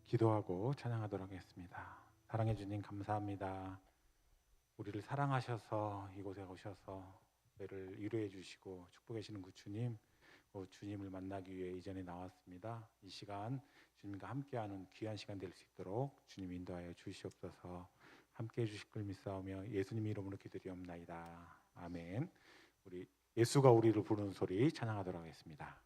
기도하고 찬양하도록 하겠습니다. 사랑해 주님 감사합니다. 우리를 사랑하셔서 이곳에 오셔서 우리를 위로해 주시고 축복해 주시는 그 주님, 주님을 만나기 위해 이전에 나왔습니다. 이 시간 주님과 함께하는 귀한 시간 될 수 있도록 주님 인도하여 주시옵소서. 함께해 주실 걸 믿사오며 예수님 이름으로 기도드리옵나이다. 아멘. 우리 예수가 우리를 부르는 소리 찬양하도록 하겠습니다.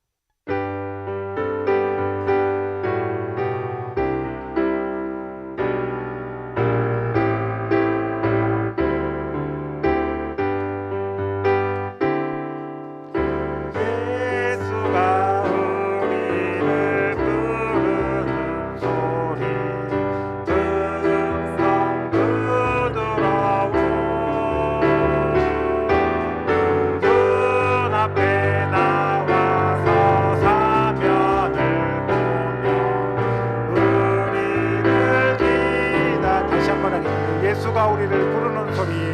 예수가 우리를 부르는 소리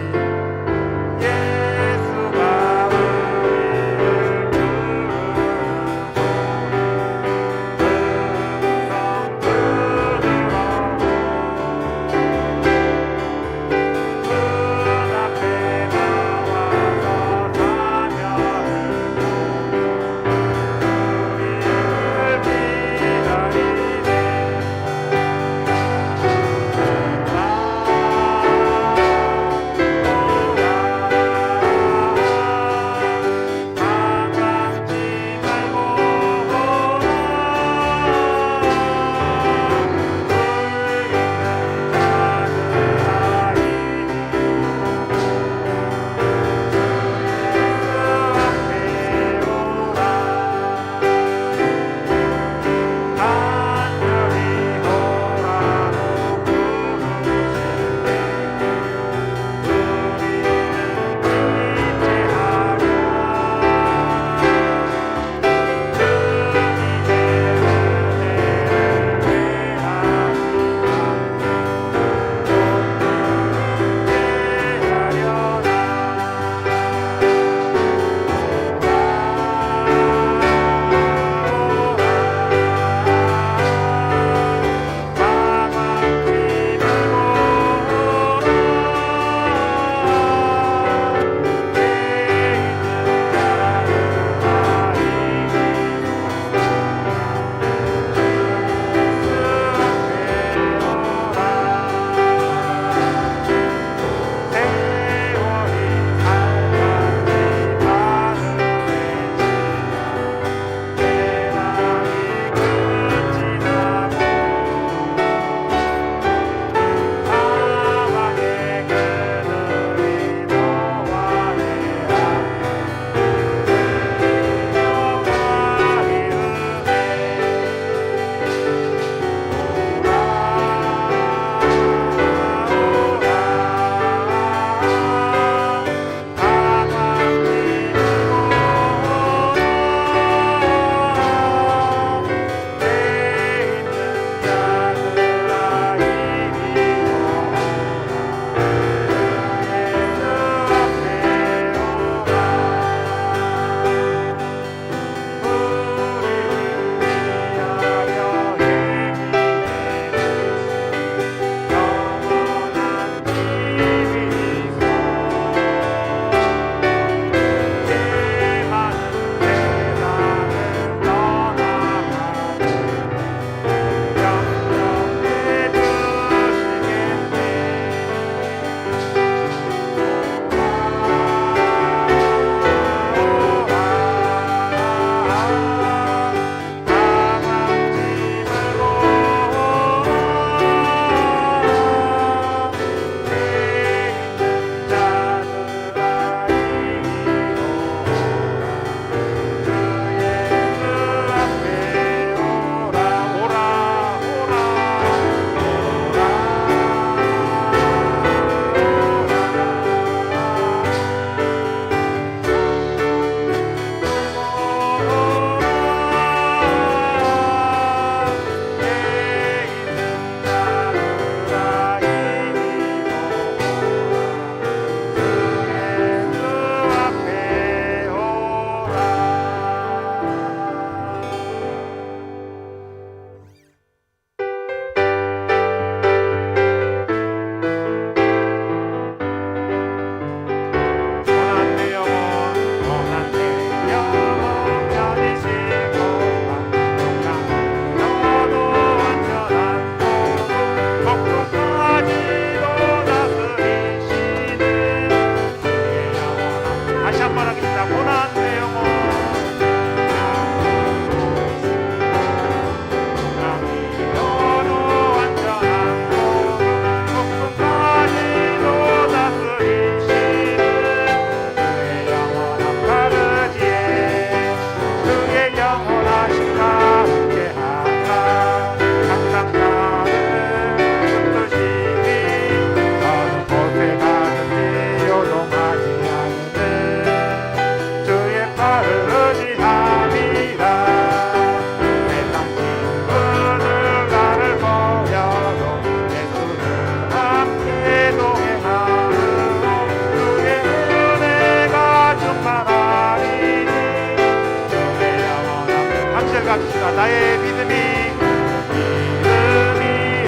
고백합시다. 나의 믿음이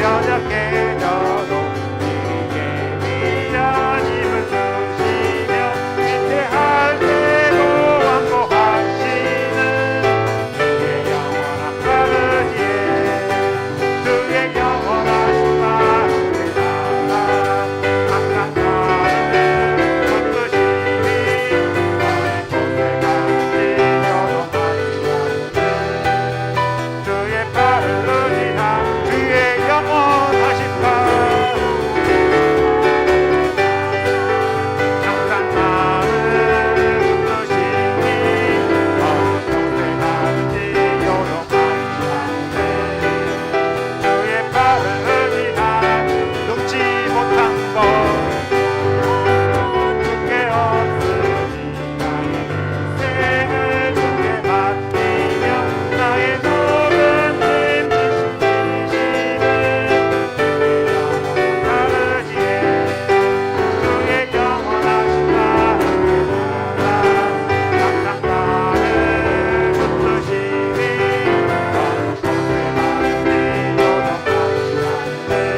연약해져도 이게 위한 힘을 주시며 위태할 때도 완고하시는 주의 영원한 아버지의 주의 영원하신 마음의 나라 항상 나를 붙드시니 어느 곳에 간지 여동하지 않는 주의 팔을 의지한 주의 영원하신 발 항상 나를 붙드시니 어느 곳에 간지 여동하지 않는 주의 팔을 의지한 num지 못한 것 주께 없으니 나의 인생을 주께 맡기며 나의 모든 짐 지시는 주의 영원한 아버지의 주의 영원하신 마음의 나라 항상 나를 붙드시니 어느 곳에 간지 여동하지 않는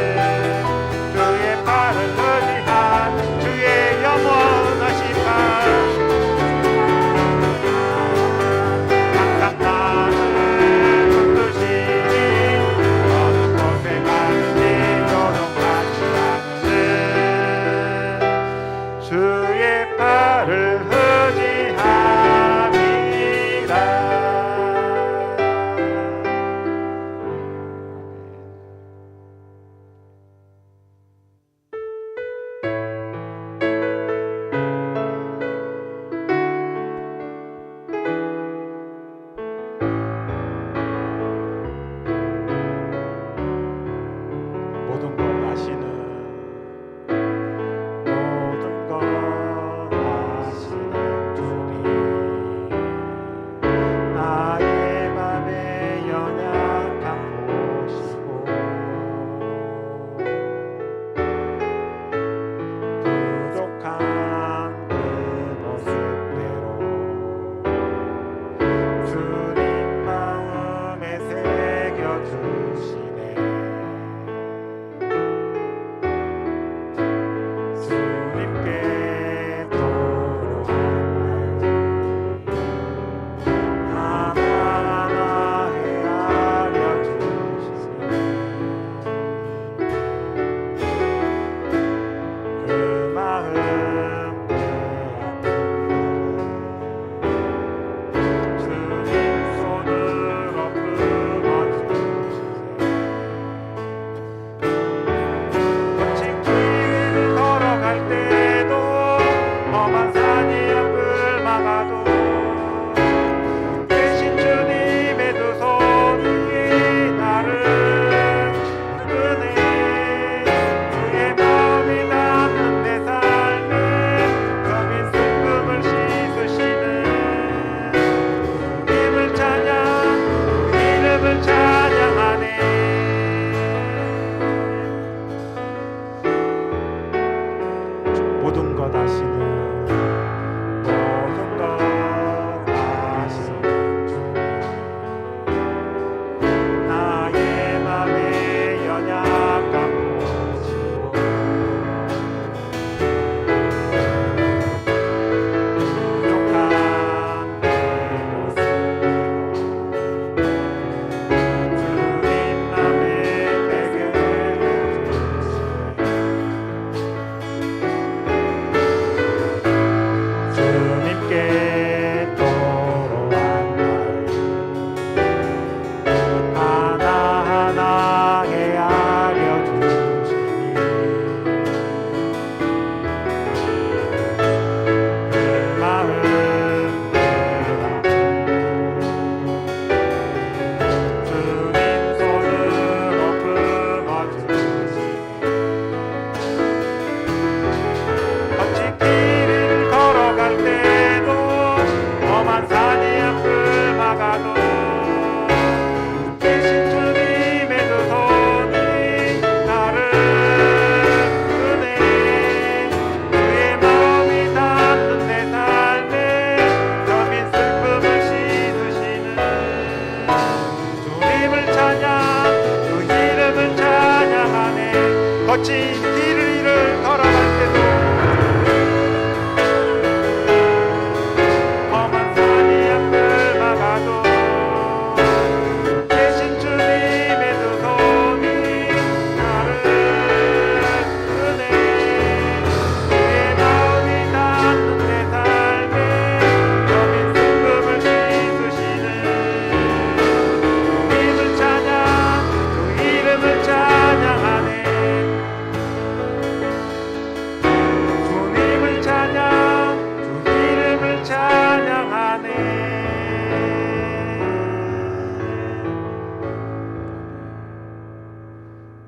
주의 팔을 의지한 주의 영원하신 발 항상 나를 붙드시니 어느 곳에 간지 여동하지 않는 주의 팔을 의지합니다. 모든 걸 아시는 모든 걸 아시는 주님 나의 맘에 연약함 보시고 부족한 그 모습대로 주님 마음에 새겨주시네 주님께 하나하나 헤아려 주시니 그 마음 내 주님 손으로 품어주시네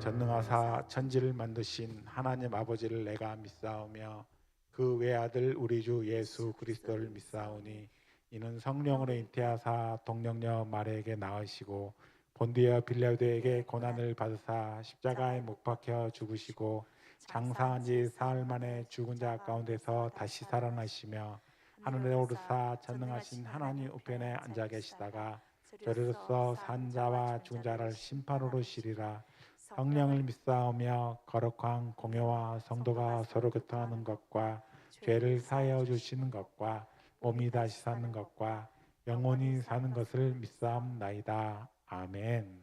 전능하사 천지를 만드신 하나님 아버지를 내가 믿사오며 그 외아들 우리 주 예수 그리스도를 믿사오니 이는 성령으로 잉태하사 동정녀 마리아에게 낳으시고 본디어 빌라도에게 고난을 받으사 십자가에 못 박혀 죽으시고 장사한 지 사흘 만에 죽은 자 가운데서 다시 살아나시며 하늘에 오르사 전능하신 하나님 우편에 앉아 계시다가 저리로서 산 자와 죽은 자를 심판으로 시리라. 성령을 믿사오며 거룩한 공회와 성도가 서로 교통하는 것과 죄를 사하여 주시는 것과 몸이 다시 사는 것과 영원히 사는 것을 믿사옵나이다. 아멘.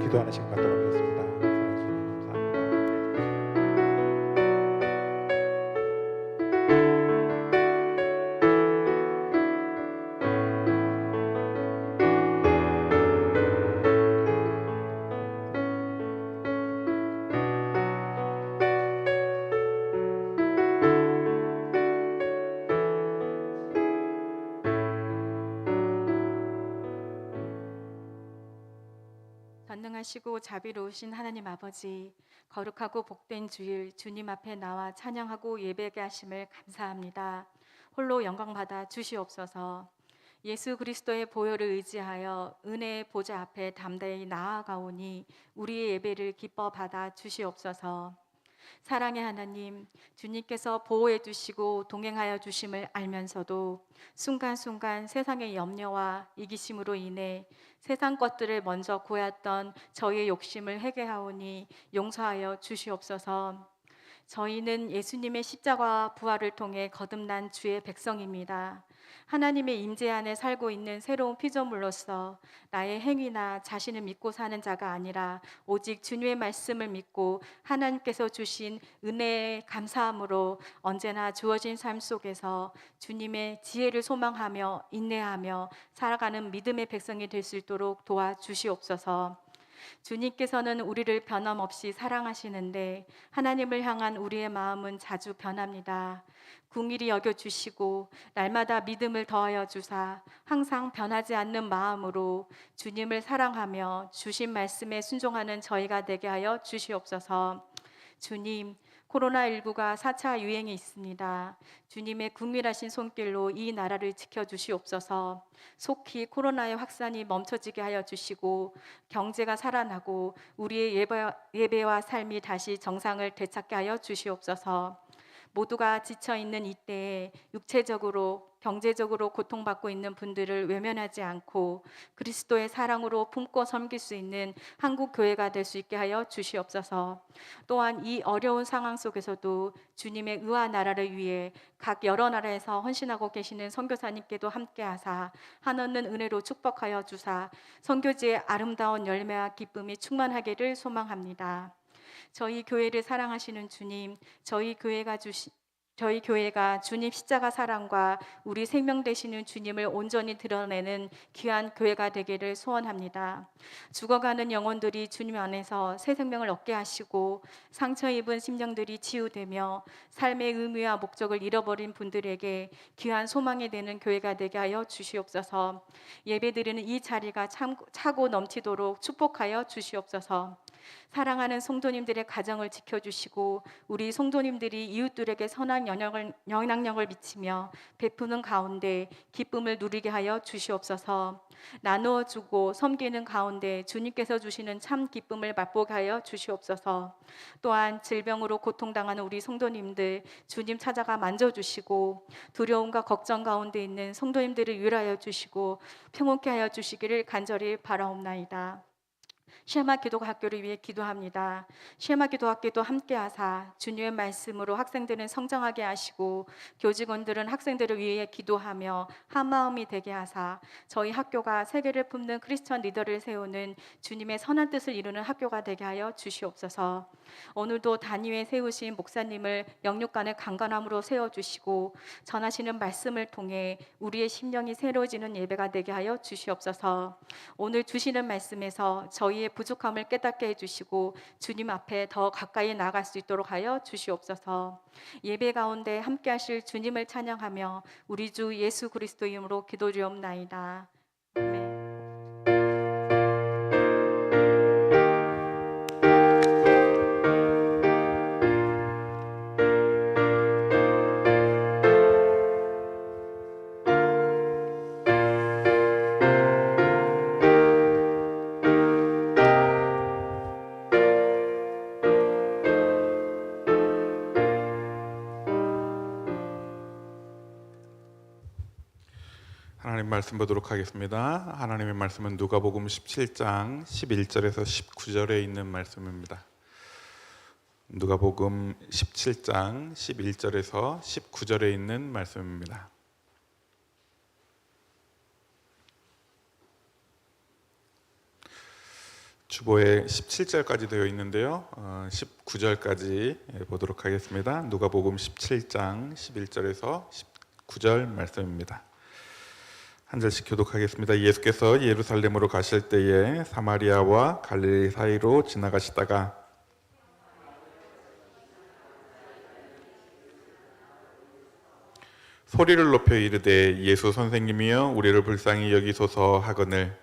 기도하는 시간 갖도록 하겠습니다. 사랑해 주님 감사합니다. 전능하시고 자비로우신 하나님 아버지, 거룩하고 복된 주일 주님 앞에 나와 찬양하고 예배하게 하심을 감사합니다. 홀로 영광 받아 주시옵소서. 예수 그리스도의 보혈을 의지하여 은혜의 보좌 앞에 담대히 나아가오니 우리의 예배를 기뻐 받아 주시옵소서. 사랑의 하나님, 주님께서 보호해 주시고 동행하여 주심을 알면서도 순간순간 세상의 염려와 이기심으로 인해 세상 것들을 먼저 구했던 저희의 욕심을 회개하오니 용서하여 주시옵소서. 저희는 예수님의 십자가와 부활을 통해 거듭난 주의 백성입니다. 하나님의 임재 안에 살고 있는 새로운 피조물로서 나의 행위나 자신을 믿고 사는 자가 아니라 오직 주님의 말씀을 믿고 하나님께서 주신 은혜에 감사함으로 언제나 주어진 삶 속에서 주님의 지혜를 소망하며 인내하며 살아가는 믿음의 백성이 될 수 있도록 도와주시옵소서. 주님께서는 우리를 변함없이 사랑하시는데 하나님을 향한 우리의 마음은 자주 변합니다. 궁일이 여겨주시고 날마다 믿음을 더하여 주사 항상 변하지 않는 마음으로 주님을 사랑하며 주신 말씀에 순종하는 저희가 되게 하여 주시옵소서. 주님, 코로나19가 4차 유행이 있습니다. 주님의 궁밀하신 손길로 이 나라를 지켜주시옵소서. 속히 코로나의 확산이 멈춰지게 하여 주시고 경제가 살아나고 우리의 예배와 삶이 다시 정상을 되찾게 하여 주시옵소서. 모두가 지쳐있는 이때에 육체적으로 경제적으로 고통받고 있는 분들을 외면하지 않고 그리스도의 사랑으로 품고 섬길 수 있는 한국 교회가 될 수 있게 하여 주시옵소서. 또한 이 어려운 상황 속에서도 주님의 의와 나라를 위해 각 여러 나라에서 헌신하고 계시는 선교사님께도 함께하사 한없는 은혜로 축복하여 주사 선교지의 아름다운 열매와 기쁨이 충만하기를 소망합니다. 저희 교회를 사랑하시는 주님, 저희 교회가 주님 십자가 사랑과 우리 생명 되시는 주님을 온전히 드러내는 귀한 교회가 되기를 소원합니다. 죽어가는 영혼들이 주님 안에서 새 생명을 얻게 하시고 상처 입은 심령들이 치유되며 삶의 의미와 목적을 잃어버린 분들에게 귀한 소망이 되는 교회가 되게 하여 주시옵소서. 예배드리는 이 자리가 차고 넘치도록 축복하여 주시옵소서. 사랑하는 성도님들의 가정을 지켜주시고 우리 성도님들이 이웃들에게 선한 영향력을 미치며 베푸는 가운데 기쁨을 누리게 하여 주시옵소서. 나누어 주고 섬기는 가운데 주님께서 주시는 참 기쁨을 맛보게 하여 주시옵소서. 또한 질병으로 고통당하는 우리 성도님들 주님 찾아가 만져주시고 두려움과 걱정 가운데 있는 성도님들을 위로하여 주시고 평온케 하여 주시기를 간절히 바라옵나이다. 쉐마 기도학교를 위해 기도합니다. 쉐마 기도학교도 함께하사 주님의 말씀으로 학생들은 성장하게 하시고 교직원들은 학생들을 위해 기도하며 한마음이 되게 하사 저희 학교가 세계를 품는 크리스천 리더를 세우는 주님의 선한 뜻을 이루는 학교가 되게 하여 주시옵소서. 오늘도 단위에 세우신 목사님을 영육간의 강건함으로 세워주시고 전하시는 말씀을 통해 우리의 심령이 새로워지는 예배가 되게 하여 주시옵소서. 오늘 주시는 말씀에서 저희의 부족함을 깨닫게 해주시고 주님 앞에 더 가까이 나아갈 수 있도록 하여 주시옵소서. 예배 가운데 함께 하실 주님을 찬양하며 우리 주 예수 그리스도 이름으로 기도드리옵나이다. 아멘. 하나님 말씀 보도록 하겠습니다. 하나님의 말씀은 누가복음 17장 11절에서 19절에 있는 말씀입니다. 누가복음 17장 11절에서 19절에 있는 말씀입니다. 주보에 17절까지 되어 있는데요. 19절까지 보도록 하겠습니다. 누가복음 17장 11절에서 19절 말씀입니다. 한 절씩 교독하겠습니다. 예수께서 예루살렘으로 가실 때에 사마리아와 갈릴리 사이로 지나가시다가 소리를 높여 이르되 예수 선생님이여 우리를 불쌍히 여기소서 하거늘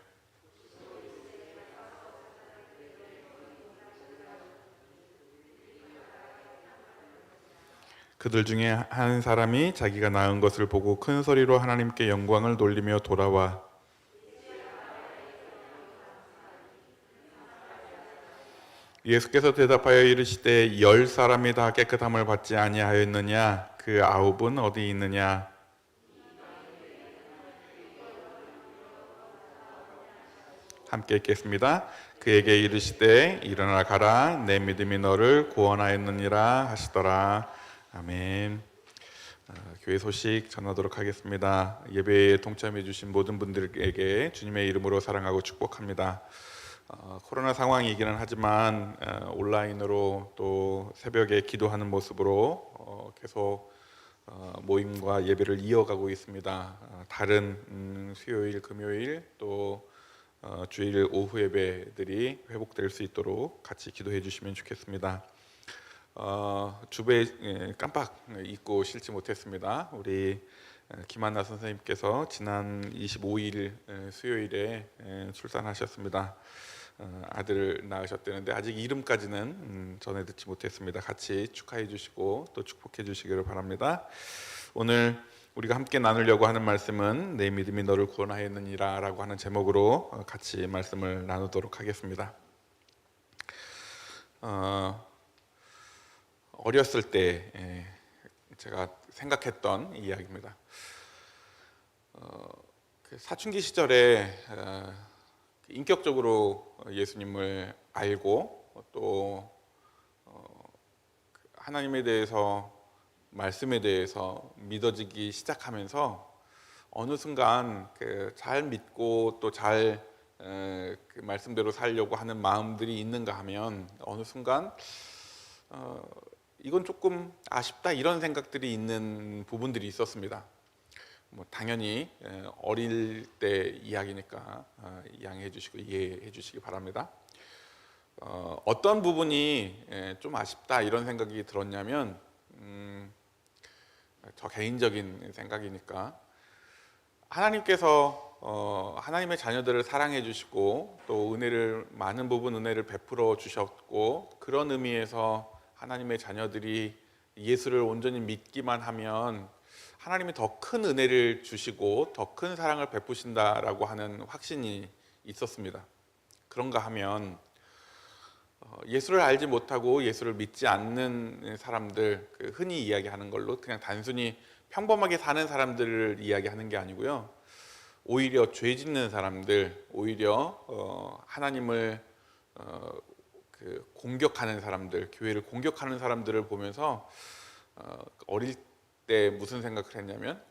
그들 중에 한 사람이 자기가 낳은 것을 보고 큰 소리로 하나님께 영광을 돌리며 돌아와 예수께서 대답하여 이르시되 10사람이 다 깨끗함을 받지 아니하였느냐 그 9은 어디 있느냐 함께 읽겠습니다. 그에게 이르시되 일어나 가라 내 믿음이 너를 구원하였느니라 하시더라. 아멘. 교회 소식 전하도록 하겠습니다. 예배에 동참해 주신 모든 분들에게 주님의 이름으로 사랑하고 축복합니다. 코로나 상황이기는 하지만 온라인으로 또 새벽에 기도하는 모습으로 계속 모임과 예배를 이어가고 있습니다. 다른 수요일, 금요일 또 주일 오후 예배들이 회복될 수 있도록 같이 기도해 주시면 좋겠습니다. 주부에 깜빡 잊고 실지 못했습니다. 우리 김한나 선생님께서 지난 25일 수요일에 출산하셨습니다. 아들을 낳으셨다는데 아직 이름까지는 전해 듣지 못했습니다. 같이 축하해 주시고 또 축복해 주시기를 바랍니다. 오늘 우리가 함께 나누려고 하는 말씀은 내 믿음이 너를 구원하였느니라 라고 하는 제목으로 같이 말씀을 나누도록 하겠습니다. 어렸을 때 제가 생각했던 이야기입니다. 사춘기 시절에 인격적으로 예수님을 알고 또 하나님에 대해서 말씀에 대해서 믿어지기 시작하면서 어느 순간 잘 믿고 또 잘 그 말씀대로 살려고 하는 마음들이 있는가 하면 어느 순간 이건 조금 아쉽다 이런 생각들이 있는 부분들이 있었습니다. 당연히 어릴 때 이야기니까 양해해 주시고 이해해 주시기 바랍니다. 어떤 부분이 좀 아쉽다 이런 생각이 들었냐면 저 개인적인 생각이니까 하나님께서 하나님의 자녀들을 사랑해 주시고 또 많은 부분 은혜를 베풀어 주셨고 그런 의미에서 하나님의 자녀들이 예수를 온전히 믿기만 하면 하나님이 더 큰 은혜를 주시고 더 큰 사랑을 베푸신다라고 하는 확신이 있었습니다. 그런가 하면 예수를 알지 못하고 예수를 믿지 않는 사람들, 흔히 이야기하는 걸로 그냥 단순히 평범하게 사는 사람들을 이야기하는 게 아니고요. 오히려 죄 짓는 사람들, 오히려 하나님을 공격하는 사람들, 교회를 공격하는 사람들을 보면서 어릴 때 무슨 생각을 했냐면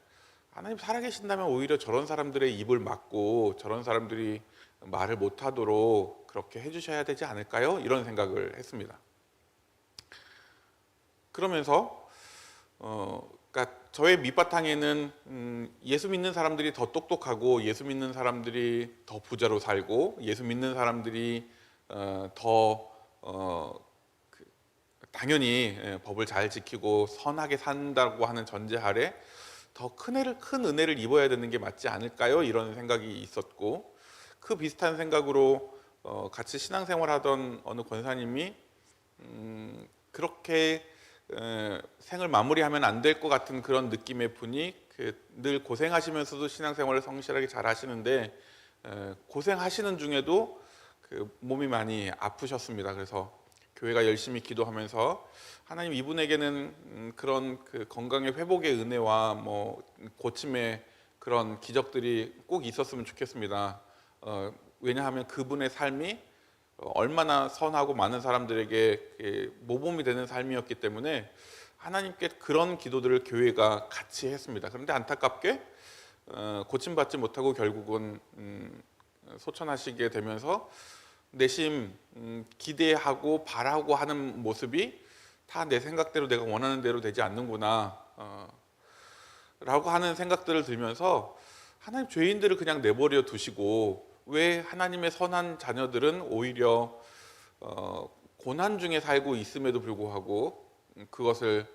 하나님 살아계신다면 오히려 저런 사람들의 입을 막고 저런 사람들이 말을 못하도록 그렇게 해주셔야 되지 않을까요? 이런 생각을 했습니다. 그러면서 그러니까 저의 밑바탕에는 예수 믿는 사람들이 더 똑똑하고 예수 믿는 사람들이 더 부자로 살고 예수 믿는 사람들이 당연히 법을 잘 지키고 선하게 산다고 하는 전제 아래 더 큰 은혜를 입어야 되는 게 맞지 않을까요? 이런 생각이 있었고 그 비슷한 생각으로 같이 신앙생활하던 어느 권사님이 그렇게 생을 마무리하면 안 될 것 같은 그런 느낌의 분이 늘 고생하시면서도 신앙생활을 성실하게 잘 하시는데 고생하시는 중에도 몸이 많이 아프셨습니다. 그래서 교회가 열심히 기도하면서 하나님 이분에게는 그런 건강의 회복의 은혜와 고침의 그런 기적들이 꼭 있었으면 좋겠습니다. 왜냐하면 그분의 삶이 얼마나 선하고 많은 사람들에게 모범이 되는 삶이었기 때문에 하나님께 그런 기도들을 교회가 같이 했습니다. 그런데 안타깝게 고침받지 못하고 결국은 소천하시게 되면서 내심 기대하고 바라고 하는 모습이 다 내 생각대로 내가 원하는 대로 되지 않는구나 라고 하는 생각들을 들면서 하나님 죄인들을 그냥 내버려 두시고 왜 하나님의 선한 자녀들은 오히려 고난 중에 살고 있음에도 불구하고 그것을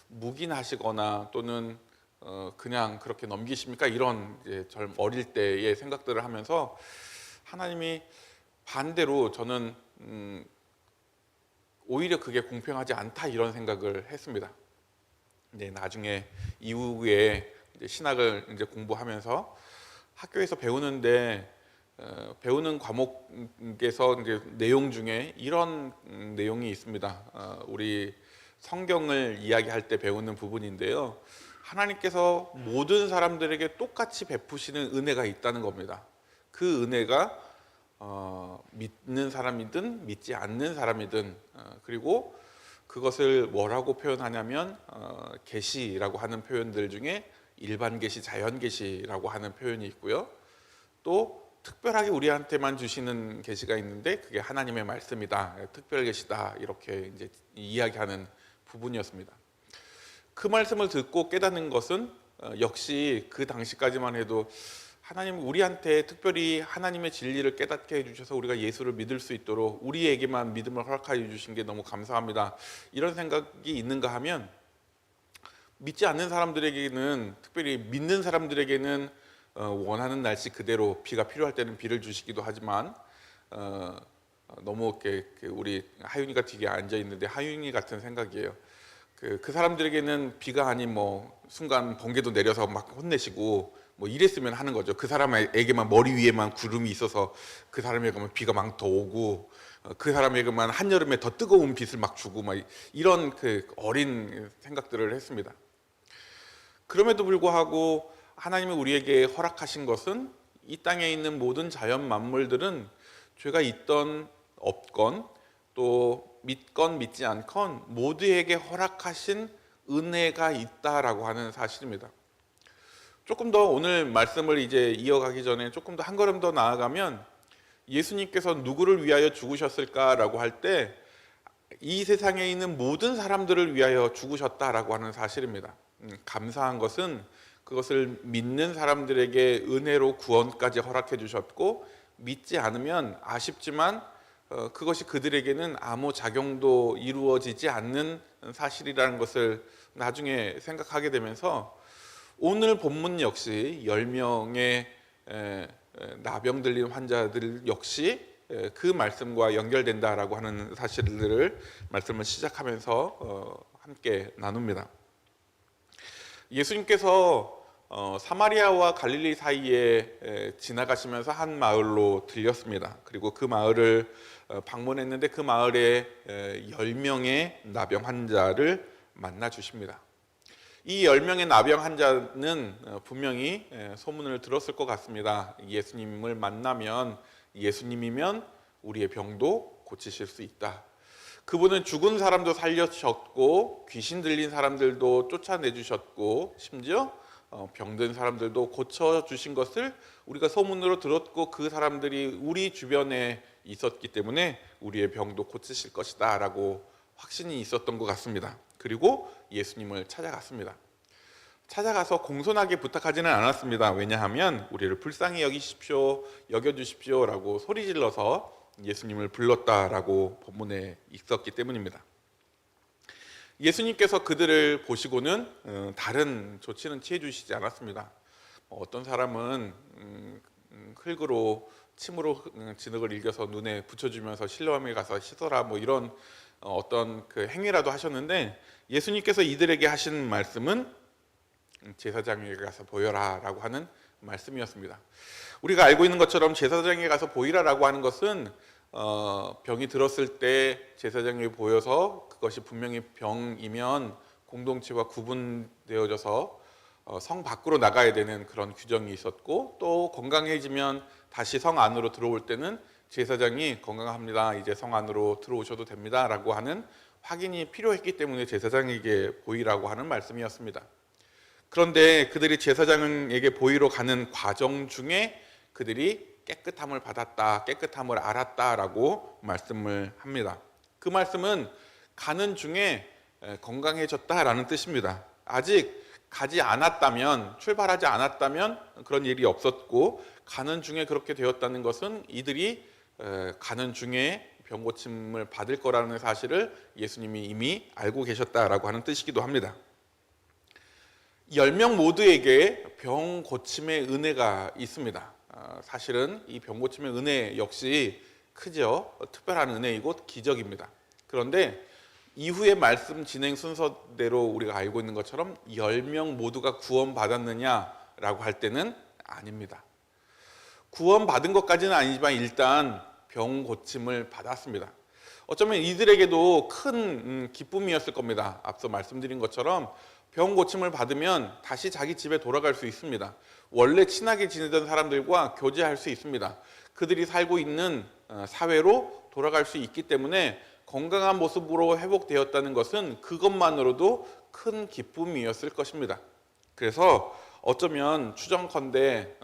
묵인하시거나 또는 그냥 그렇게 넘기십니까? 이런 어릴 때의 생각들을 하면서 하나님이 반대로 저는 오히려 그게 공평하지 않다 이런 생각을 했습니다. 나중에 이후에 신학을 공부하면서 학교에서 배우는데 배우는 과목에서 내용 중에 이런 내용이 있습니다. 우리 성경을 이야기할 때 배우는 부분인데요. 하나님께서 모든 사람들에게 똑같이 베푸시는 은혜가 있다는 겁니다. 그 은혜가 믿는 사람이든 믿지 않는 사람이든 그리고 그것을 뭐라고 표현하냐면 계시라고 하는 표현들 중에 일반 계시, 자연 계시라고 하는 표현이 있고요. 또 특별하게 우리한테만 주시는 계시가 있는데 그게 하나님의 말씀이다, 특별 계시다 이렇게 이제 이야기하는 부분이었습니다. 그 말씀을 듣고 깨닫는 것은 역시 그 당시까지만 해도 하나님 우리한테 특별히 하나님의 진리를 깨닫게 해주셔서 우리가 예수를 믿을 수 있도록 우리에게만 믿음을 허락하여 주신 게 너무 감사합니다, 이런 생각이 있는가 하면, 믿지 않는 사람들에게는, 특별히 믿는 사람들에게는 원하는 날씨 그대로 비가 필요할 때는 비를 주시기도 하지만 너무 이렇게 우리 하윤이가 뒤에 앉아 있는데 하윤이 같은 생각이에요. 그 사람들에게는 비가 아닌 뭐 순간 번개도 내려서 막 혼내시고 뭐 이랬으면 하는 거죠. 그 사람에게만 머리 위에만 구름이 있어서 그 사람에게만 비가 막 더 오고 그 사람에게만 한여름에 더 뜨거운 빛을 막 주고 막 이런 그 어린 생각들을 했습니다. 그럼에도 불구하고 하나님이 우리에게 허락하신 것은 이 땅에 있는 모든 자연 만물들은 죄가 있던 없건 또 믿건 믿지 않건 모두에게 허락하신 은혜가 있다라고 하는 사실입니다. 조금 더 오늘 말씀을 이제 이어가기 전에 조금 더 한 걸음 더 나아가면, 예수님께서 누구를 위하여 죽으셨을까라고 할 때 이 세상에 있는 모든 사람들을 위하여 죽으셨다라고 하는 사실입니다. 감사한 것은 그것을 믿는 사람들에게 은혜로 구원까지 허락해 주셨고, 믿지 않으면 아쉽지만 그것이 그들에게는 아무 작용도 이루어지지 않는 사실이라는 것을 나중에 생각하게 되면서, 오늘 본문 역시 10명의 나병 들린 환자들 역시 그 말씀과 연결된다라고 하는 사실들을 말씀을 시작하면서 함께 나눕니다. 예수님께서 사마리아와 갈릴리 사이에 지나가시면서 한 마을로 들렸습니다. 그리고 그 마을을 방문했는데 그 마을에 10명의 나병 환자를 만나 주십니다. 이 10명의 나병 환자는 분명히 소문을 들었을 것 같습니다. 예수님을 만나면, 예수님이면 우리의 병도 고치실 수 있다. 그분은 죽은 사람도 살려주셨고 귀신 들린 사람들도 쫓아내주셨고 심지어 병든 사람들도 고쳐주신 것을 우리가 소문으로 들었고, 그 사람들이 우리 주변에 있었기 때문에 우리의 병도 고치실 것이다 라고 확신이 있었던 것 같습니다. 그리고 예수님을 찾아갔습니다. 찾아가서 공손하게 부탁하지는 않았습니다. 왜냐하면 우리를 불쌍히 여겨주십시오 라고 소리질러서 예수님을 불렀다라고 본문에 있었기 때문입니다. 예수님께서 그들을 보시고는 다른 조치는 취해 주시지 않았습니다. 어떤 사람은 흙으로 침으로 진흙을 일겨서 눈에 붙여주면서 실로암에 가서 씻어라 뭐 이런 어떤 그 행위라도 하셨는데, 예수님께서 이들에게 하신 말씀은 제사장에게 가서 보여라 라고 하는 말씀이었습니다. 우리가 알고 있는 것처럼 제사장에게 가서 보이라라고 하는 것은 병이 들었을 때 제사장에게 보여서 그것이 분명히 병이면 공동체와 구분되어져서 성 밖으로 나가야 되는 그런 규정이 있었고, 또 건강해지면 다시 성 안으로 들어올 때는 제사장이 건강합니다, 이제 성 안으로 들어오셔도 됩니다 라고 하는 확인이 필요했기 때문에 제사장에게 보이라고 하는 말씀이었습니다. 그런데 그들이 제사장에게 보이러 가는 과정 중에 그들이 깨끗함을 받았다, 깨끗함을 알았다라고 말씀을 합니다. 그 말씀은 가는 중에 건강해졌다라는 뜻입니다. 아직 가지 않았다면, 출발하지 않았다면 그런 일이 없었고, 가는 중에 그렇게 되었다는 것은 이들이 가는 중에 병 고침을 받을 거라는 사실을 예수님이 이미 알고 계셨다라고 하는 뜻이기도 합니다. 10명 모두에게 병 고침의 은혜가 있습니다. 사실은 이 병 고침의 은혜 역시 크죠. 특별한 은혜이고 기적입니다. 그런데 이후의 말씀 진행 순서대로 우리가 알고 있는 것처럼 10명 모두가 구원받았느냐라고 할 때는 아닙니다. 구원받은 것까지는 아니지만 일단 병 고침을 받았습니다. 어쩌면 이들에게도 큰 기쁨이었을 겁니다. 앞서 말씀드린 것처럼 병 고침을 받으면 다시 자기 집에 돌아갈 수 있습니다. 원래 친하게 지내던 사람들과 교제할 수 있습니다. 그들이 살고 있는 사회로 돌아갈 수 있기 때문에 건강한 모습으로 회복되었다는 것은 그것만으로도 큰 기쁨이었을 것입니다. 그래서 어쩌면 추정컨대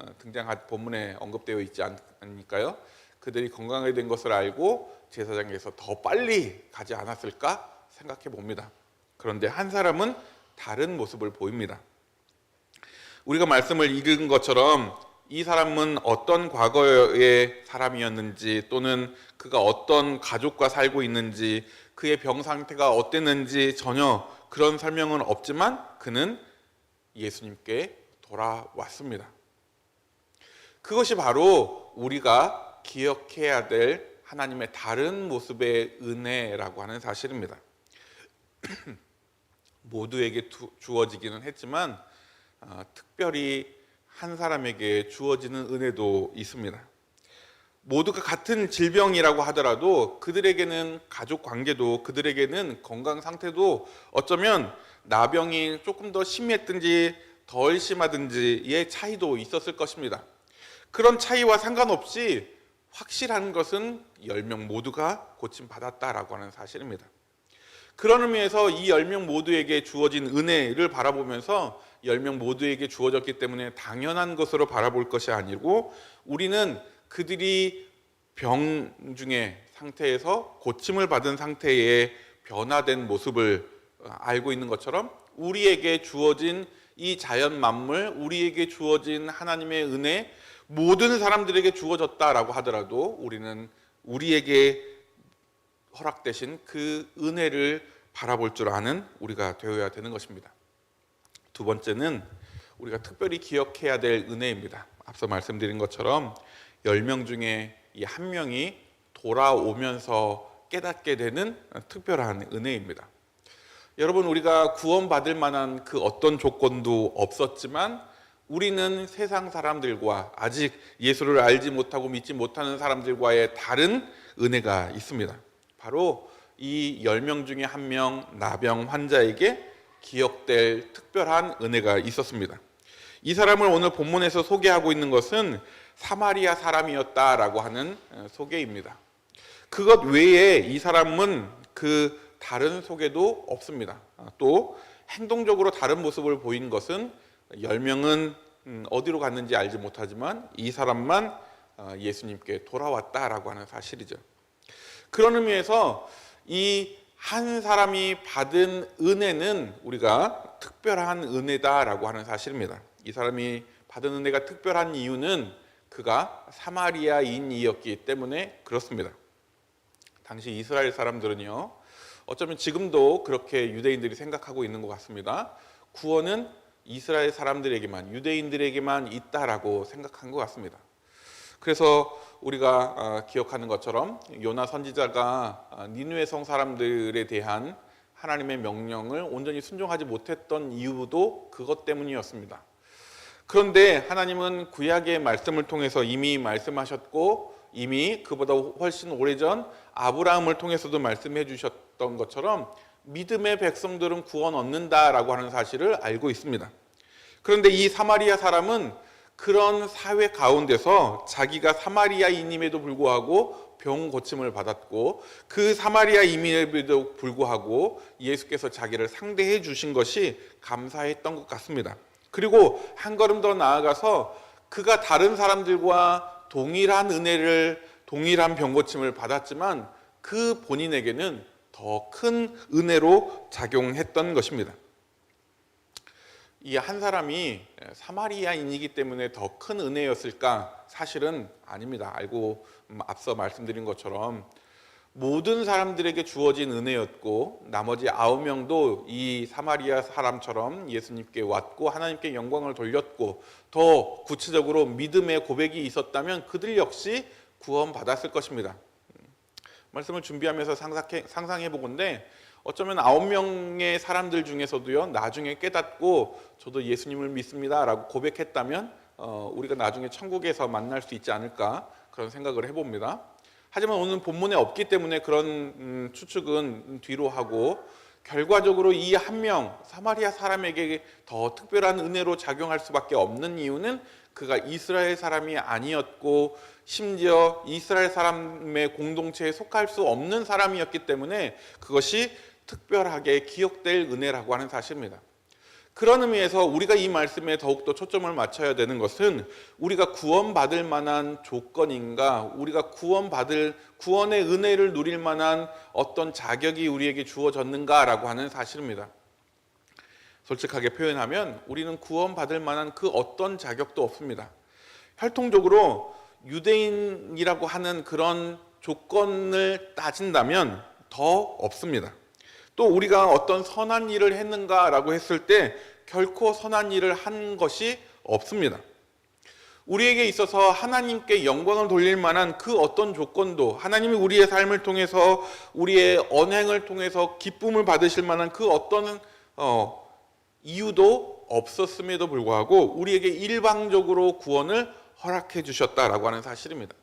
본문에 언급되어 있지 않으니까요. 그들이 건강하게 된 것을 알고 제사장에서 더 빨리 가지 않았을까 생각해 봅니다. 그런데 한 사람은 다른 모습을 보입니다. 우리가 말씀을 읽은 것처럼 이 사람은 어떤 과거의 사람이었는지 또는 그가 어떤 가족과 살고 있는지 그의 병 상태가 어땠는지 전혀 그런 설명은 없지만 그는 예수님께 돌아왔습니다. 그것이 바로 우리가 기억해야 될 하나님의 다른 모습의 은혜라고 하는 사실입니다. 모두에게 주어지기는 했지만 특별히 한 사람에게 주어지는 은혜도 있습니다. 모두가 같은 질병이라고 하더라도 그들에게는 가족 관계도 그들에게는 건강 상태도 어쩌면 나병이 조금 더 심했든지 덜 심하든지의 차이도 있었을 것입니다. 그런 차이와 상관없이 확실한 것은 10명 모두가 고침받았다라고 하는 사실입니다. 그런 의미에서 이 10명 모두에게 주어진 은혜를 바라보면서 10명 모두에게 주어졌기 때문에 당연한 것으로 바라볼 것이 아니고 우리는 그들이 병중의 상태에서 고침을 받은 상태의 변화된 모습을 알고 있는 것처럼 우리에게 주어진 이 자연 만물, 우리에게 주어진 하나님의 은혜, 모든 사람들에게 주어졌다라고 하더라도 우리는 우리에게 허락되신 그 은혜를 바라볼 줄 아는 우리가 되어야 되는 것입니다. 두 번째는 우리가 특별히 기억해야 될 은혜입니다. 앞서 말씀드린 것처럼 10명 중에 이 한 명이 돌아오면서 깨닫게 되는 특별한 은혜입니다. 여러분, 우리가 구원받을 만한 그 어떤 조건도 없었지만 우리는 세상 사람들과 아직 예수를 알지 못하고 믿지 못하는 사람들과의 다른 은혜가 있습니다. 바로 이 10명 중에 한 명 나병 환자에게 기억될 특별한 은혜가 있었습니다. 이 사람을 오늘 본문에서 소개하고 있는 것은 사마리아 사람이었다라고 하는 소개입니다. 그것 외에 이 사람은 그 다른 소개도 없습니다. 또 행동적으로 다른 모습을 보인 것은 10명은 어디로 갔는지 알지 못하지만 이 사람만 예수님께 돌아왔다라고 하는 사실이죠. 그런 의미에서 이 한 사람이 받은 은혜는 우리가 특별한 은혜다라고 하는 사실입니다. 이 사람이 받은 은혜가 특별한 이유는 그가 사마리아인이었기 때문에 그렇습니다. 당시 이스라엘 사람들은요, 어쩌면 지금도 그렇게 유대인들이 생각하고 있는 것 같습니다. 구원은 이스라엘 사람들에게만, 유대인들에게만 있다라고 생각한 것 같습니다. 그래서 우리가 기억하는 것처럼 요나 선지자가 니느웨 성 사람들에 대한 하나님의 명령을 온전히 순종하지 못했던 이유도 그것 때문이었습니다. 그런데 하나님은 구약의 말씀을 통해서 이미 말씀하셨고 이미 그보다 훨씬 오래전 아브라함을 통해서도 말씀해 주셨던 것처럼 믿음의 백성들은 구원 얻는다라고 하는 사실을 알고 있습니다. 그런데 이 사마리아 사람은 그런 사회 가운데서 자기가 사마리아인임에도 불구하고 병 고침을 받았고 그 사마리아인임에도 불구하고 예수께서 자기를 상대해 주신 것이 감사했던 것 같습니다. 그리고 한 걸음 더 나아가서 그가 다른 사람들과 동일한 은혜를, 동일한 병 고침을 받았지만 그 본인에게는 더 큰 은혜로 작용했던 것입니다. 이 한 사람이 사마리아인이기 때문에 더 큰 은혜였을까? 사실은 아닙니다. 앞서 말씀드린 것처럼 모든 사람들에게 주어진 은혜였고 나머지 9명도 이 사마리아 사람처럼 예수님께 왔고 하나님께 영광을 돌렸고 더 구체적으로 믿음의 고백이 있었다면 그들 역시 구원받았을 것입니다. 말씀을 준비하면서 상상해 보건대 어쩌면 9명의 사람들 중에서도요, 나중에 깨닫고 저도 예수님을 믿습니다 라고 고백했다면 우리가 나중에 천국에서 만날 수 있지 않을까 그런 생각을 해봅니다. 하지만 오늘 본문에 없기 때문에 그런 추측은 뒤로 하고 결과적으로 이 한 명 사마리아 사람에게 더 특별한 은혜로 작용할 수밖에 없는 이유는 그가 이스라엘 사람이 아니었고 심지어 이스라엘 사람의 공동체에 속할 수 없는 사람이었기 때문에 그것이 특별하게 기억될 은혜라고 하는 사실입니다. 그런 의미에서 우리가 이 말씀에 더욱더 초점을 맞춰야 되는 것은 우리가 구원받을 만한 조건인가, 우리가 구원의 은혜를 누릴 만한 어떤 자격이 우리에게 주어졌는가라고 하는 사실입니다. 솔직하게 표현하면 우리는 구원받을 만한 그 어떤 자격도 없습니다. 혈통적으로 유대인이라고 하는 그런 조건을 따진다면 더 없습니다. 또 우리가 어떤 선한 일을 했는가라고 했을 때 결코 선한 일을 한 것이 없습니다. 우리에게 있어서 하나님께 영광을 돌릴 만한 그 어떤 조건도, 하나님이 우리의 삶을 통해서 우리의 언행을 통해서 기쁨을 받으실 만한 그 어떤 이유도 없었음에도 불구하고 우리에게 일방적으로 구원을 허락해 주셨다라고 하는 사실입니다.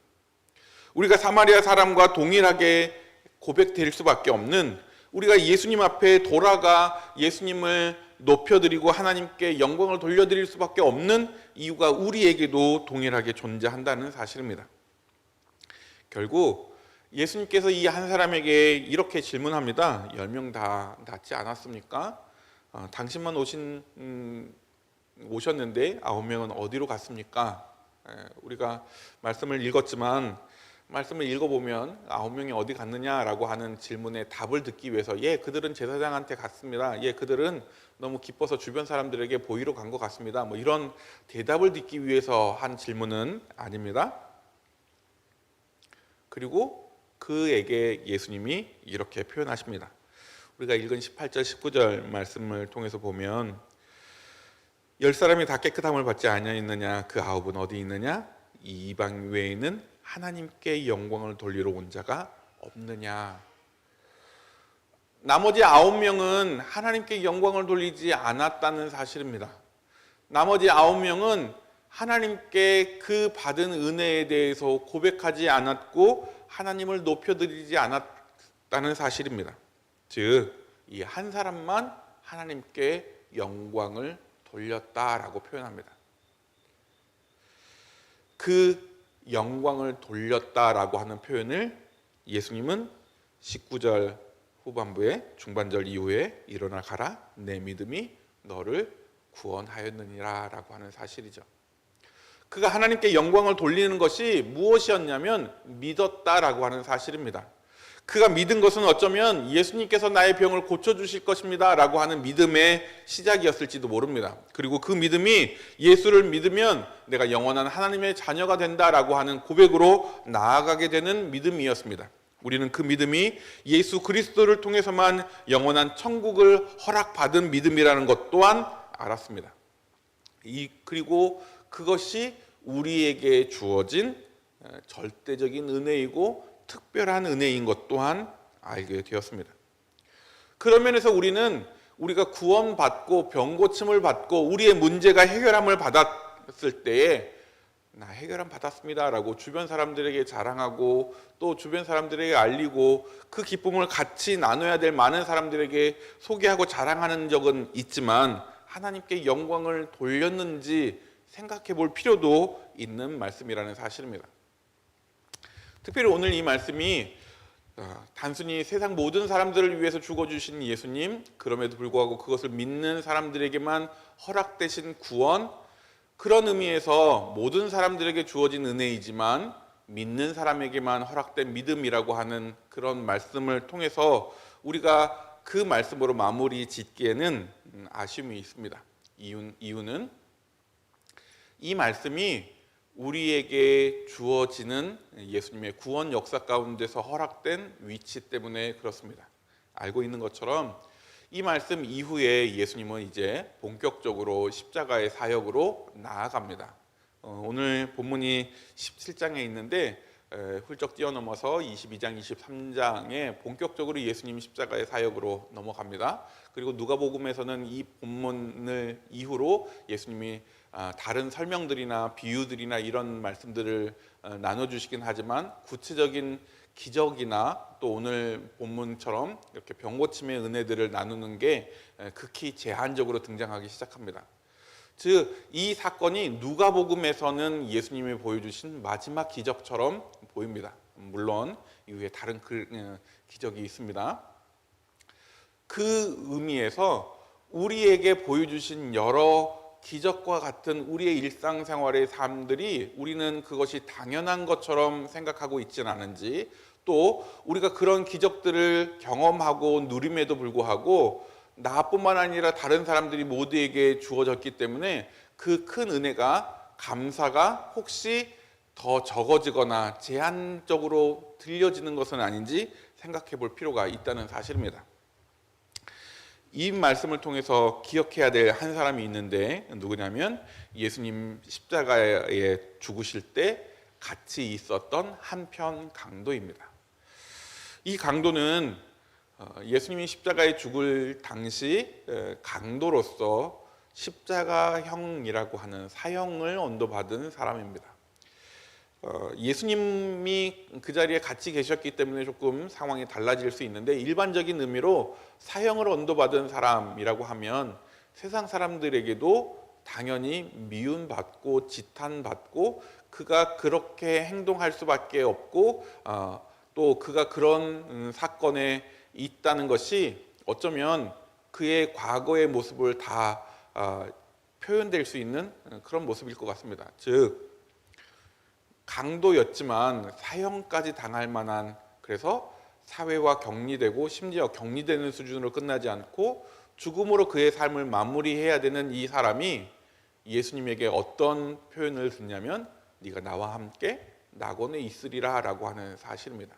우리가 사마리아 사람과 동일하게 고백될 수밖에 없는, 우리가 예수님 앞에 돌아가 예수님을 높여드리고 하나님께 영광을 돌려드릴 수밖에 없는 이유가 우리에게도 동일하게 존재한다는 사실입니다. 결국 예수님께서 이 한 사람에게 이렇게 질문합니다. 10명 다 낫지 않았습니까? 당신만 오셨는데 9명은 어디로 갔습니까? 우리가 말씀을 읽었지만 말씀을 읽어보면 9명이 어디 갔느냐라고 하는 질문에 답을 듣기 위해서 그들은 제사장한테 갔습니다. 그들은 너무 기뻐서 주변 사람들에게 보이러 간 것 같습니다. 뭐 이런 대답을 듣기 위해서 한 질문은 아닙니다. 그리고 그에게 예수님이 이렇게 표현하십니다. 우리가 읽은 18절, 19절 말씀을 통해서 보면 10사람이 다 깨끗함을 받지 아니하였느냐? 그 9은 어디 있느냐? 이 이방 외에는 하나님께 영광을 돌리러 온 자가 없느냐? 나머지 9명은 하나님께 영광을 돌리지 않았다는 사실입니다. 나머지 9명은 하나님께 그 받은 은혜에 대해서 고백하지 않았고 하나님을 높여드리지 않았다는 사실입니다. 즉, 이 한 사람만 하나님께 영광을 돌렸다라고 표현합니다. 그 영광을 돌렸다라고 하는 표현을 예수님은 19절 후반부에 중반절 이후에 일어나 가라 내 믿음이 너를 구원하였느니라 라고 하는 사실이죠. 그가 하나님께 영광을 돌리는 것이 무엇이었냐면 믿었다라고 하는 사실입니다. 그가 믿은 것은 어쩌면 예수님께서 나의 병을 고쳐주실 것입니다 라고 하는 믿음의 시작이었을지도 모릅니다. 그리고 그 믿음이 예수를 믿으면 내가 영원한 하나님의 자녀가 된다라고 하는 고백으로 나아가게 되는 믿음이었습니다. 우리는 그 믿음이 예수 그리스도를 통해서만 영원한 천국을 허락받은 믿음이라는 것 또한 알았습니다. 그리고 그것이 우리에게 주어진 절대적인 은혜이고 특별한 은혜인 것 또한 알게 되었습니다. 그런 면에서 우리가 구원받고 병고침을 받고 우리의 문제가 해결함을 받았을 때에 나 해결함 받았습니다 라고 주변 사람들에게 자랑하고 또 주변 사람들에게 알리고 그 기쁨을 같이 나눠야 될 많은 사람들에게 소개하고 자랑하는 적은 있지만 하나님께 영광을 돌렸는지 생각해 볼 필요도 있는 말씀이라는 사실입니다. 특별히 오늘 이 말씀이 단순히 세상 모든 사람들을 위해서 죽어주신 예수님, 그럼에도 불구하고 그것을 믿는 사람들에게만 허락되신 구원, 그런 의미에서 모든 사람들에게 주어진 은혜이지만 믿는 사람에게만 허락된 믿음이라고 하는 그런 말씀을 통해서 우리가 그 말씀으로 마무리 짓기에는 아쉬움이 있습니다. 이유는 이 말씀이 우리에게 주어지는 예수님의 구원 역사 가운데서 허락된 위치 때문에 그렇습니다. 알고 있는 것처럼 이 말씀 이후에 예수님은 이제 본격적으로 십자가의 사역으로 나아갑니다. 오늘 본문이 17장에 있는데 훌쩍 뛰어넘어서 22장, 23장에 본격적으로 예수님 십자가의 사역으로 넘어갑니다. 그리고 누가복음에서는 이 본문을 이후로 예수님이 다른 설명들이나 비유들이나 이런 말씀들을 나눠주시긴 하지만 구체적인 기적이나 또 오늘 본문처럼 이렇게 병고침의 은혜들을 나누는 게 극히 제한적으로 등장하기 시작합니다. 즉 이 사건이 누가복음에서는 예수님이 보여주신 마지막 기적처럼 보입니다. 물론 이후에 다른 기적이 있습니다. 그 의미에서 우리에게 보여주신 여러 기적과 같은 우리의 일상생활의 삶들이 우리는 그것이 당연한 것처럼 생각하고 있지는 않은지, 또 우리가 그런 기적들을 경험하고 누림에도 불구하고 나뿐만 아니라 다른 사람들이 모두에게 주어졌기 때문에 그 큰 은혜가, 감사가 혹시 더 적어지거나 제한적으로 들려지는 것은 아닌지 생각해 볼 필요가 있다는 사실입니다. 이 말씀을 통해서 기억해야 될 한 사람이 있는데 누구냐면 예수님 십자가에 죽으실 때 같이 있었던 한편 강도입니다. 이 강도는 예수님이 십자가에 죽을 당시 강도로서 십자가형이라고 하는 사형을 언도받은 사람입니다. 예수님이 그 자리에 같이 계셨기 때문에 조금 상황이 달라질 수 있는데, 일반적인 의미로 사형을 언도받은 사람이라고 하면 세상 사람들에게도 당연히 미움받고 지탄받고 그가 그렇게 행동할 수밖에 없고 또 그가 그런 사건에 있다는 것이 어쩌면 그의 과거의 모습을 다 표현될 수 있는 그런 모습일 것 같습니다. 즉 강도였지만 사형까지 당할 만한, 그래서 사회와 격리되고 심지어 격리되는 수준으로 끝나지 않고 죽음으로 그의 삶을 마무리해야 되는 이 사람이 예수님에게 어떤 표현을 듣냐면 네가 나와 함께 낙원에 있으리라 라고 하는 사실입니다.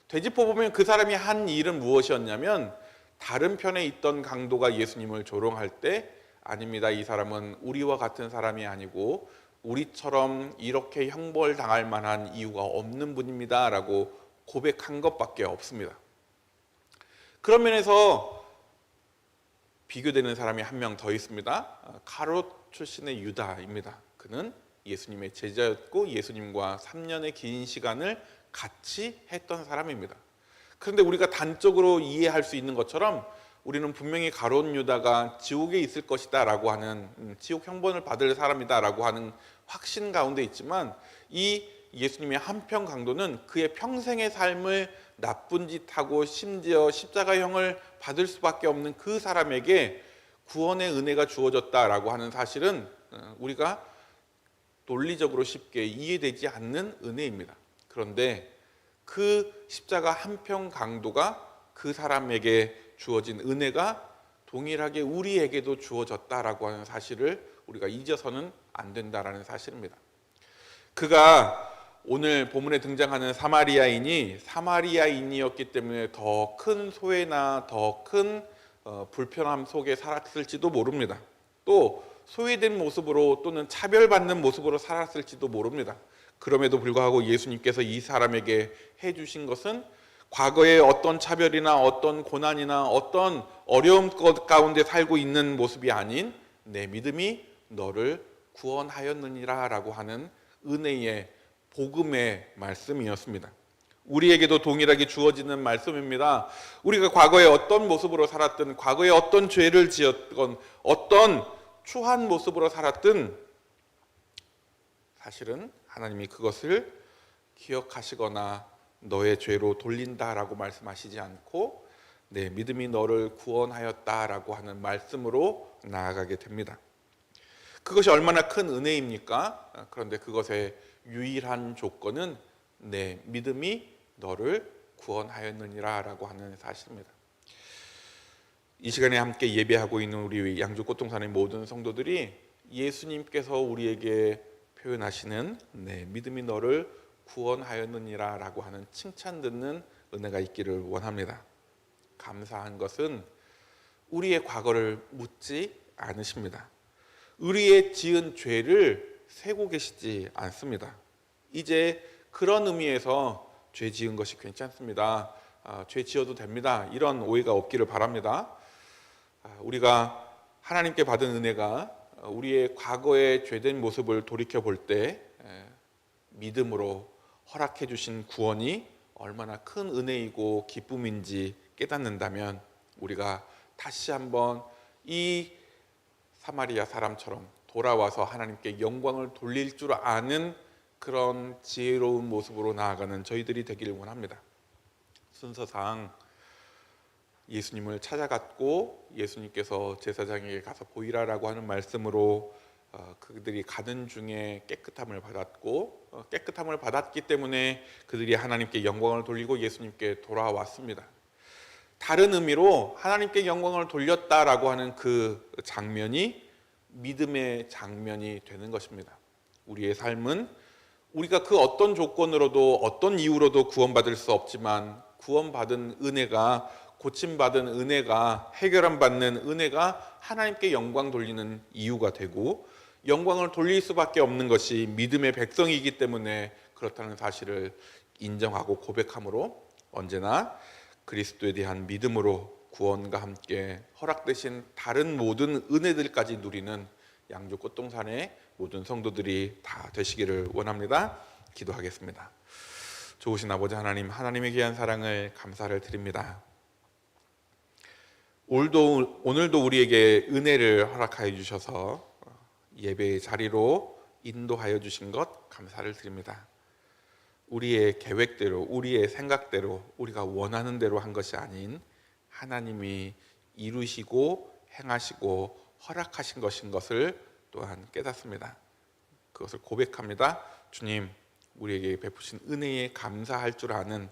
되짚어보면 그 사람이 한 일은 무엇이었냐면, 다른 편에 있던 강도가 예수님을 조롱할 때 아닙니다, 이 사람은 우리와 같은 사람이 아니고 우리처럼 이렇게 형벌당할 만한 이유가 없는 분입니다 라고 고백한 것밖에 없습니다. 그런 면에서 비교되는 사람이 한 명 더 있습니다. 가롯 출신의 유다입니다. 그는 예수님의 제자였고 예수님과 3년의 긴 시간을 같이 했던 사람입니다. 그런데 우리가 단적으로 이해할 수 있는 것처럼 우리는 분명히 가롯 유다가 지옥에 있을 것이다 라고 하는, 지옥 형벌을 받을 사람이다 라고 하는 확신 가운데 있지만, 이 예수님의 한편 강도는 그의 평생의 삶을 나쁜 짓하고 심지어 십자가형을 받을 수밖에 없는 그 사람에게 구원의 은혜가 주어졌다라고 하는 사실은 우리가 논리적으로 쉽게 이해되지 않는 은혜입니다. 그런데 그 십자가 한편 강도가 그 사람에게 주어진 은혜가 동일하게 우리에게도 주어졌다라고 하는 사실을 우리가 잊어서는 안 된다라는 사실입니다. 그가 오늘 본문에 등장하는 사마리아인이 사마리아인이었기 때문에 더 큰 소외나 더 큰 불편함 속에 살았을지도 모릅니다. 또 소외된 모습으로 또는 차별받는 모습으로 살았을지도 모릅니다. 그럼에도 불구하고 예수님께서 이 사람에게 해주신 것은 과거에 어떤 차별이나 어떤 고난이나 어떤 어려움 가운데 살고 있는 모습이 아닌 내 믿음이 너를 구원하였느니라 라고 하는 은혜의 복음의 말씀이었습니다. 우리에게도 동일하게 주어지는 말씀입니다. 우리가 과거에 어떤 모습으로 살았든, 과거에 어떤 죄를 지었건, 어떤 추한 모습으로 살았든 사실은 하나님이 그것을 기억하시거나 너의 죄로 돌린다라고 말씀하시지 않고 내 믿음이 너를 구원하였다라고 하는 말씀으로 나아가게 됩니다. 그것이 얼마나 큰 은혜입니까? 그런데 그것의 유일한 조건은 내 믿음이 너를 구원하였느니라 라고 하는 사실입니다. 이 시간에 함께 예배하고 있는 우리 양주 꽃동산의 모든 성도들이 예수님께서 우리에게 표현하시는 내 믿음이 너를 구원하였느니라 라고 하는 칭찬 듣는 은혜가 있기를 원합니다. 감사한 것은 우리의 과거를 묻지 않으십니다. 우리의 지은 죄를 세고 계시지 않습니다. 이제 그런 의미에서 죄 지은 것이 괜찮습니다. 죄 지어도 됩니다. 이런 오해가 없기를 바랍니다. 우리가 하나님께 받은 은혜가 우리의 과거의 죄된 모습을 돌이켜 볼 때 믿음으로 허락해 주신 구원이 얼마나 큰 은혜이고 기쁨인지 깨닫는다면 우리가 다시 한번 이 사마리아 사람처럼 돌아와서 하나님께 영광을 돌릴 줄 아는 그런 지혜로운 모습으로 나아가는 저희들이 되기를 원합니다. 순서상 예수님을 찾아갔고 예수님께서 제사장에게 가서 보이라라고 하는 말씀으로 그들이 가는 중에 깨끗함을 받았고 깨끗함을 받았기 때문에 그들이 하나님께 영광을 돌리고 예수님께 돌아왔습니다. 다른 의미로 하나님께 영광을 돌렸다라고 하는 그 장면이 믿음의 장면이 되는 것입니다. 우리의 삶은 우리가 그 어떤 조건으로도 어떤 이유로도 구원받을 수 없지만 구원받은 은혜가 고침받은 은혜가 해결함 받는 은혜가 하나님께 영광 돌리는 이유가 되고 영광을 돌릴 수밖에 없는 것이 믿음의 백성이기 때문에 그렇다는 사실을 인정하고 고백함으로 언제나 그리스도에 대한 믿음으로 구원과 함께 허락되신 다른 모든 은혜들까지 누리는 양주 꽃동산의 모든 성도들이 다 되시기를 원합니다. 기도하겠습니다. 좋으신 아버지 하나님, 하나님의 귀한 사랑을 감사를 드립니다. 오늘도 우리에게 은혜를 허락하여 주셔서 예배의 자리로 인도하여 주신 것 감사를 드립니다. 우리의 계획대로, 우리의 생각대로, 우리가 원하는 대로 한 것이 아닌 하나님이 이루시고 행하시고 허락하신 것인 것을 또한 깨닫습니다. 그것을 고백합니다. 주님, 우리에게 베푸신 은혜에 감사할 줄 아는,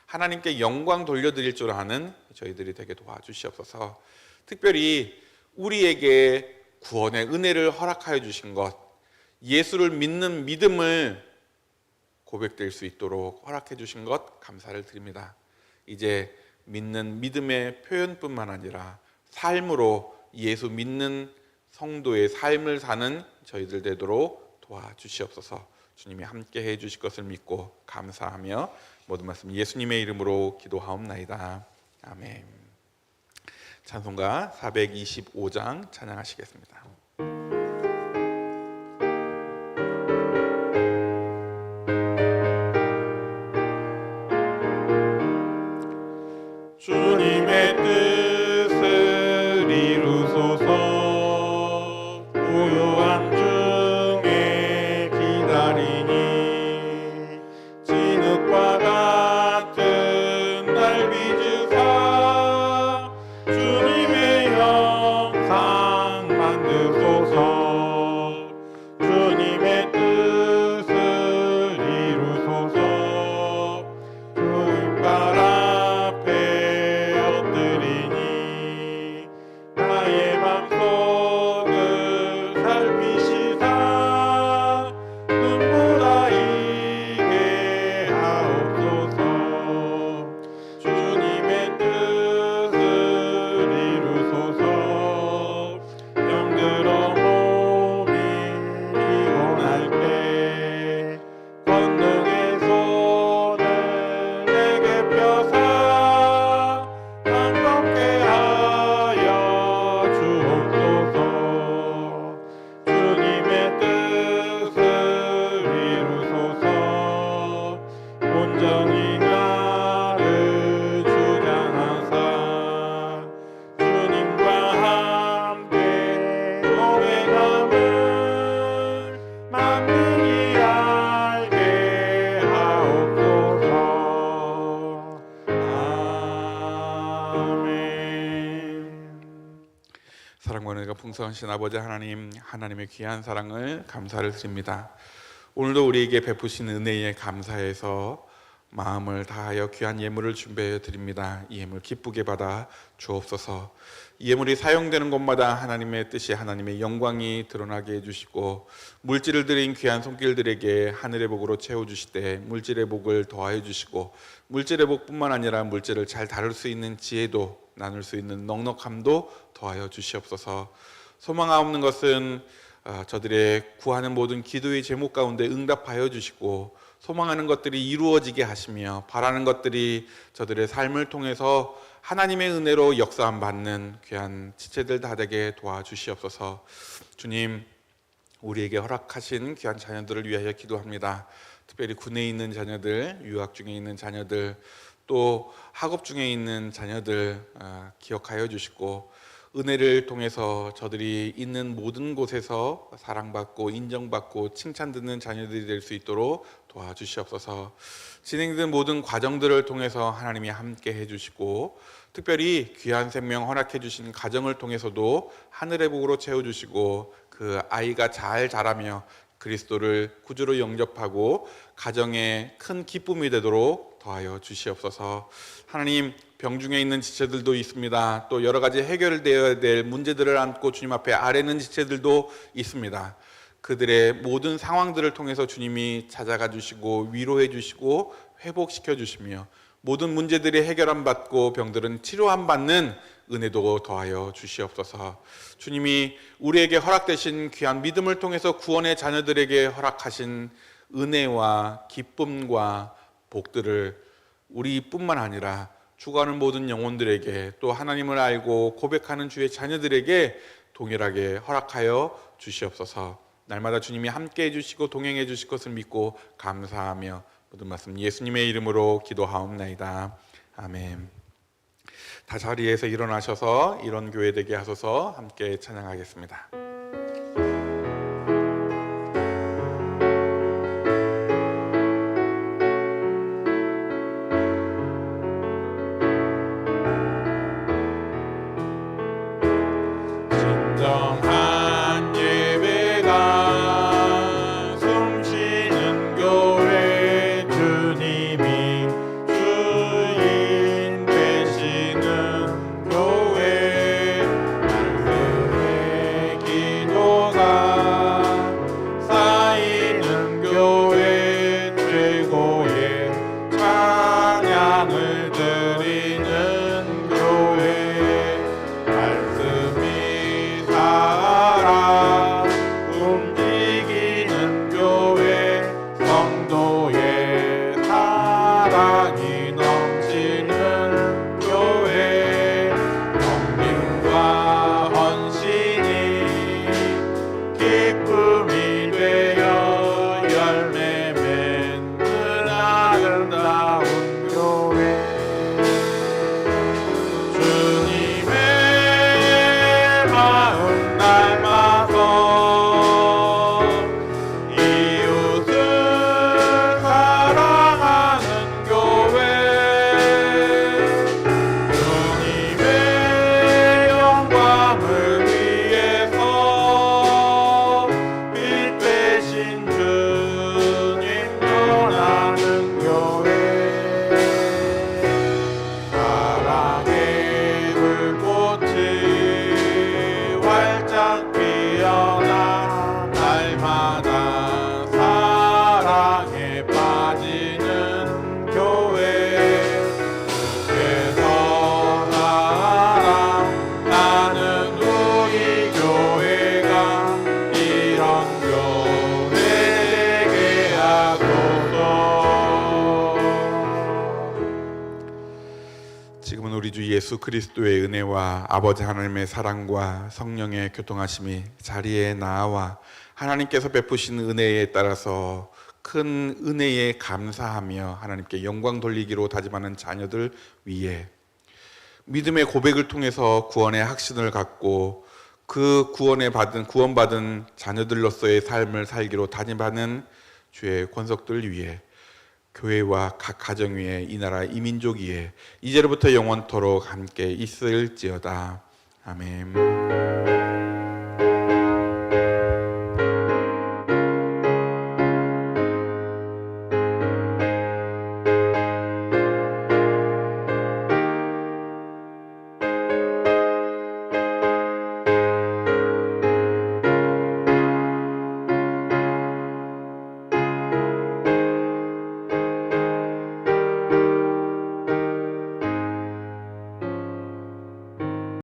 하나님께 영광 돌려드릴 줄 아는 저희들이 되게 도와주시옵소서. 특별히 우리에게 구원의 은혜를 허락하여 주신 것, 예수를 믿는 믿음을 고백될 수 있도록 허락해 주신 것 감사를 드립니다. 이제 믿는 믿음의 표현뿐만 아니라 삶으로 예수 믿는 성도의 삶을 사는 저희들 되도록 도와주시옵소서. 주님이 함께 해 주실 것을 믿고 감사하며 모든 말씀 예수님의 이름으로 기도하옵나이다. 아멘. 찬송가 425장 찬양하시겠습니다. 주님의 뜻을 이루소서. 고요한 중에 기다리니 진흙과 같은 날 빚으사 주님의 형상 만드소서. 주님의 뜻을 이루소서. 주인발 앞에 엎드리니 나의 맘속을 살피시사 눈보라이게 하옵소서. 주님의 뜻을 이루소서. 병들어 몸이 피곤할 때 권능의 손을 내게 펴사 감격케 하여 주옵소서. 주님의 뜻을 이루소서. 온전히 나를 주장하사 주님과 함께 동행함을 만민이 알게 하옵소서. 아멘. 사랑과 은혜가 풍성하신 아버지 하나님, 하나님의 귀한 사랑을 감사를 드립니다. 오늘도 우리에게 베푸신 은혜에 감사해서 마음을 다하여 귀한 예물을 준비해 드립니다. 이 예물 기쁘게 받아 주옵소서. 이 예물이 사용되는 곳마다 하나님의 뜻이, 하나님의 영광이 드러나게 해주시고 물질을 드린 귀한 손길들에게 하늘의 복으로 채워주시되 물질의 복을 더하여 주시고 물질의 복뿐만 아니라 물질을 잘 다룰 수 있는 지혜도, 나눌 수 있는 넉넉함도 더하여 주시옵소서. 소망하옵는 것은 저들의 구하는 모든 기도의 제목 가운데 응답하여 주시고 소망하는 것들이 이루어지게 하시며 바라는 것들이 저들의 삶을 통해서 하나님의 은혜로 역사함 받는 귀한 지체들 다 되게 도와주시옵소서. 주님, 우리에게 허락하신 귀한 자녀들을 위하여 기도합니다. 특별히 군에 있는 자녀들, 유학 중에 있는 자녀들, 또 학업 중에 있는 자녀들 기억하여 주시고 은혜를 통해서 저들이 있는 모든 곳에서 사랑받고 인정받고 칭찬듣는 자녀들이 될 수 있도록 도와주시옵소서. 진행된 모든 과정들을 통해서 하나님이 함께 해주시고 특별히 귀한 생명 허락해 주신 가정을 통해서도 하늘의 복으로 채워주시고 그 아이가 잘 자라며 그리스도를 구주로 영접하고 가정에 큰 기쁨이 되도록 더하여 주시옵소서. 하나님, 병중에 있는 지체들도 있습니다. 또 여러 가지 해결되어야 될 문제들을 안고 주님 앞에 아뢰는 지체들도 있습니다. 그들의 모든 상황들을 통해서 주님이 찾아가 주시고 위로해 주시고 회복시켜 주시며 모든 문제들이 해결함 받고 병들은 치료함 받는 은혜도 더하여 주시옵소서. 주님이 우리에게 허락되신 귀한 믿음을 통해서 구원의 자녀들에게 허락하신 은혜와 기쁨과 복들을 우리뿐만 아니라 죽어가는 모든 영혼들에게 또 하나님을 알고 고백하는 주의 자녀들에게 동일하게 허락하여 주시옵소서. 날마다 주님이 함께 해주시고 동행해 주실 것을 믿고 감사하며 모든 말씀 예수님의 이름으로 기도하옵나이다. 아멘. 다 자리에서 일어나셔서 이런 교회 되게 하소서. 함께 찬양하겠습니다. 진정한 예배가 숨쉬는 교회 주님이 주인 되시는 교회 말씀의 기도가 쌓이는 교회 최고의 찬양을 드리는 교회 말씀이 살아 움직이는 교회 성도의 사랑이 넘치는 교회 섬김과 헌신이 기쁨이 되어 열매 맺는 아름다운 교회 주님의 마음 닮아서 이웃을 사랑하는 교회 주님의 영광을 위해서 빛 대신 주님 전하는 교회 사랑의 불꽃이 활짝 피어나 날마다 사랑에 빠지는 교회 주께서 사랑하는 우리 교회가 이런 교회 되게 하소서. 지금은 우리 주 예수 그리스도의 은혜와 아버지 하나님의 사랑과 성령의 교통하심이 자리에 나와 하나님께서 베푸신 은혜에 따라서 큰 은혜에 감사하며 하나님께 영광 돌리기로 다짐하는 자녀들 위에 믿음의 고백을 통해서 구원의 확신을 갖고 그 구원받은 자녀들로서의 삶을 살기로 다짐하는 주의 권속들 위에 교회와 각 가정 위에 이 나라 이 민족 위에 이제로부터 영원토록 함께 있을지어다. 아멘.